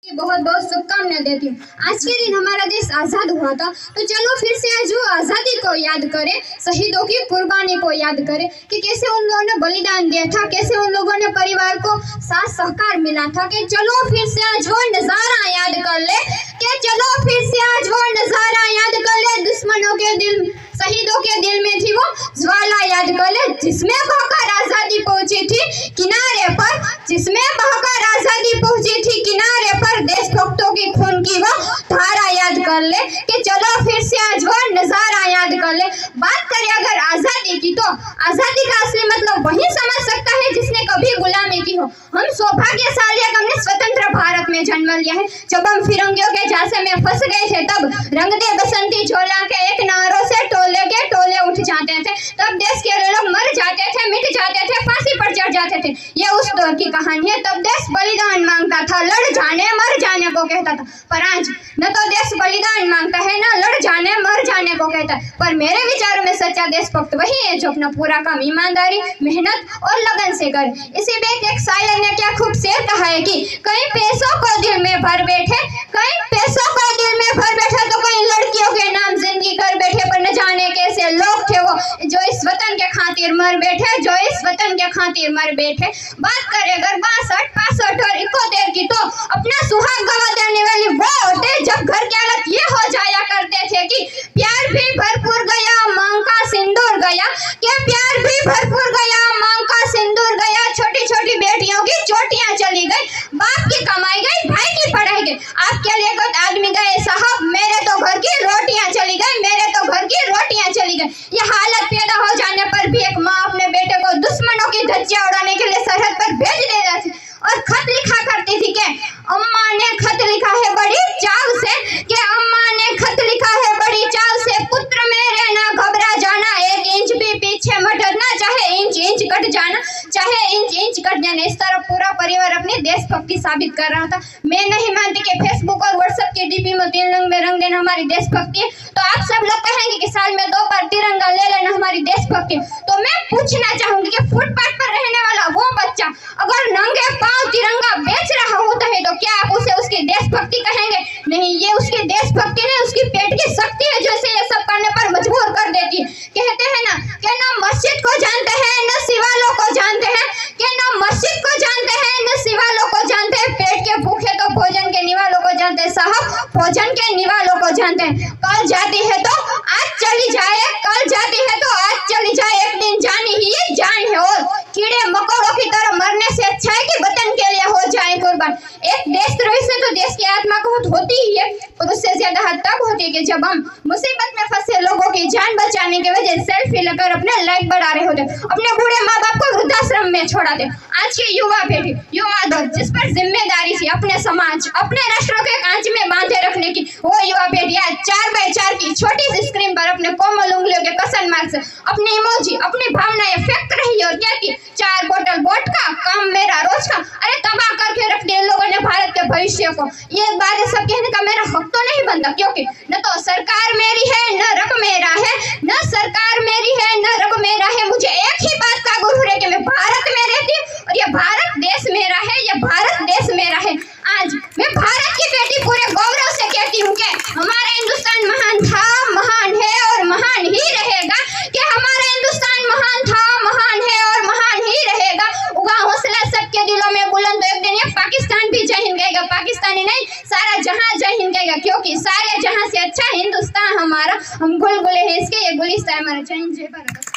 बहुत बहुत शुभकामनाएं देती हूँ। आज के दिन हमारा देश आज़ाद हुआ था, तो चलो फिर से आज वो आज़ादी को याद करें, शहीदों की कुर्बानी को याद करें कि कैसे उन लोगों ने बलिदान दिया था, कैसे उन लोगों ने परिवार को साथ सहकार मिला था। कि चलो फिर से आज वो नज़ारा याद कर ले, कि चलो फिर से आज वो नज़ारा याद कर ले। दुश्मनों के दिल, शहीदों के दिल में थी वो ज्वाला याद कर ले, जिसमें बहकर आज़ादी पहुंची थी किनारे पर, जिसमें बहकर आज़ादी पहुंची थी किनारे पर। देशभक्तों की खून की वो धारा याद कर ले, कि चलो फिर से आज वो नज़ारा याद कर ले। बात करें अगर आज़ादी की, तो आज़ादी का असली मतलब वही समझ सकता है जिसने कभी गुलामी की हो। हम सौभाग्यशाली है, हमने स्वतंत्र भारत में जन्म लिया है। जब हम फिरंगियों के झांसे में फंस गए थे, तब रंग दे बसंती झोला के एक नारों से टोले के टोले उठ जाते थे। तब देश के लोग मर जाते थे, मिट जाते थे, फांसी पर चढ़ जाते थे। ये उस दौर की कहानी है। तब देश बलिदान मांगता था, लड़ जाने मर जाने को कहता था। पर आज न तो देश बलिदान मांगता है, न लड़ जाने मर जाने को कहता है। पर मेरे विचारों में सच्चा देशभक्त वही है जो अपना पूरा काम ईमानदारी, मेहनत और लगन से करे। इसी में एक शायर ने क्या खूब शेर कहा है कि कई पैसों को दिल में भर बैठे, कई पैसों को दिल में भर बैठे, तो कई लड़कियों के नाम जिंदगी कर बैठे। पर न जाने कैसे लोग थे वो जो इस वतन के खातिर मर बैठे, जो इस वतन के खातिर मर बैठे। बात करें अगर 62, 65 और 71 की, तो अपना सुहाग गवा देने वाली वो होते जब घर की हालत ये हो जाया करते थे कि प्यार भी भरपूर गया, मांग का सिंदूर गया, कि प्यार भी भरपूर गया, मांग का सिंदूर गया। छोटी छोटी बेटियों की चोटियां चली गई, बाप की कमाई गई, भाई की पढ़ाई गई। आपके लिए कुछ आदमी गए साहब, मेरे तो घर की रोटियां चली गई, मेरे तो घर की रोटियां चली गई। ये हालत पैदा हो जाने पर भी एक माँ अपने बेटे को दुश्मनों की धज्जियां उड़ाने के लिए सरहद पर भेज दे रही थी और खत लिखा करती थी कि अम्मा ने खत लिखा है बड़ी चाव से, कि अम्मा ने खत लिखा है बड़ी चाव से, पुत्र मेरे ना घबरा जाना, 1 इंच भी पीछे मत हटना, चाहे इंच इंच कट जाना, चाहे इंच इंच कट जाना। इस तरह पूरा परिवार अपनी देशभक्ति साबित कर रहा था। मैं नहीं मानती कि फेसबुक और व्हाट्सएप के डीपी में 3 रंग में रंग देना हमारी देशभक्ति है। तो आप सब लोग कहेंगे कि साल में 2 बार तिरंगा ले लेना हमारी देशभक्ति। तो मैं पूछना चाहूंगी कि फुटपाथ पर रहने वाला वो बच्चा अगर नंगे पांव तिरंगा बेच रहा होता है, तो क्या आप उसे उसकी देशभक्ति कहेंगे? नहीं, ये उसकी देशभक्ति नहीं, उसकी पेट की शक्ति है जो इसे ये सब करने पर मजबूर कर देती है। कहते हैं ना कि ना मस्जिद को जानते हैं, न शिवालों को जानते हैं, कि ना मस्जिद को जानते हैं, न शिवालों को जानते हैं। पेट के भूखे तो भोजन के निवालों को जानते हैं साहब, भोजन के निवालों को जानते हैं। कल जाती है तो आज चली जाए, कल जाती है तो आज चली जाए, एक दिन जानी ही ये जान है। और कीड़े मकोड़ों की तरह मरने से अच्छा है कि वतन के लिए हो जाए कुर्बान। एक देशद्रोही से तो देश की आत्मा को होती ही है, और उससे ज्यादा हद तक होती है कि जब हम मुसीबत में फंसे लोगों की जान बचाने के वजह सेल्फी लेकर अपने लाइक बढ़ा रहे होते, अपने बूढ़े माँ बाप को वृद्धाश्रम में छोड़ा दे। आज की युवा पीढ़ी, युवा दौर जिस पर जिम्मेदारी थी अपने समाज, अपने राष्ट्र के कांच में बांधे रखने की, वो युवा पीढ़ी आज 4x4 की छोटी सी स्क्रीन पर अपने कोमल उंगलियों के कसन मार्क से अपनी इमोजी, अपनी भावनाएं फेंक रही है। और क्या की 4 बोतल वोडका काम मेरा रोज का, अरे तबाह करके रख दिया लोगों ने भारत के भविष्य को। ये बातें सब कहने का मेरा हक तो नहीं बनता, क्योंकि न तो सरकार मेरी है, न रक मेरा है, न सरकार मेरी है, न रक मेरा है। मुझे एक ही बात का गुरूर है कि मैं भारत में रहती हूँ और ये भारत देश मेरा है, ये भारत देश मेरा है। आज मैं भारत की बेटी पूरे गौरव से कहती हूँ कि हमारा हिंदुस्तान महान था, महान है और महान ही रहेगा, कि हमारा हिंदुस्तान महान था, महान है और महान ही रहेगा। उगा हौसला सबके दिलों में बुलंद, तो एक दिन ये पाकिस्तान भी जय हिंद कहेगा, पाकिस्तानी नहीं सारा जहां जय हिंद कहेगा, क्योंकि सारे जहां से अच्छा हिंदुस्तान हमारा, हम गुलगुले हैं इसके, ये गुलिस्तान हमारा। जय हिंद, जय भारत।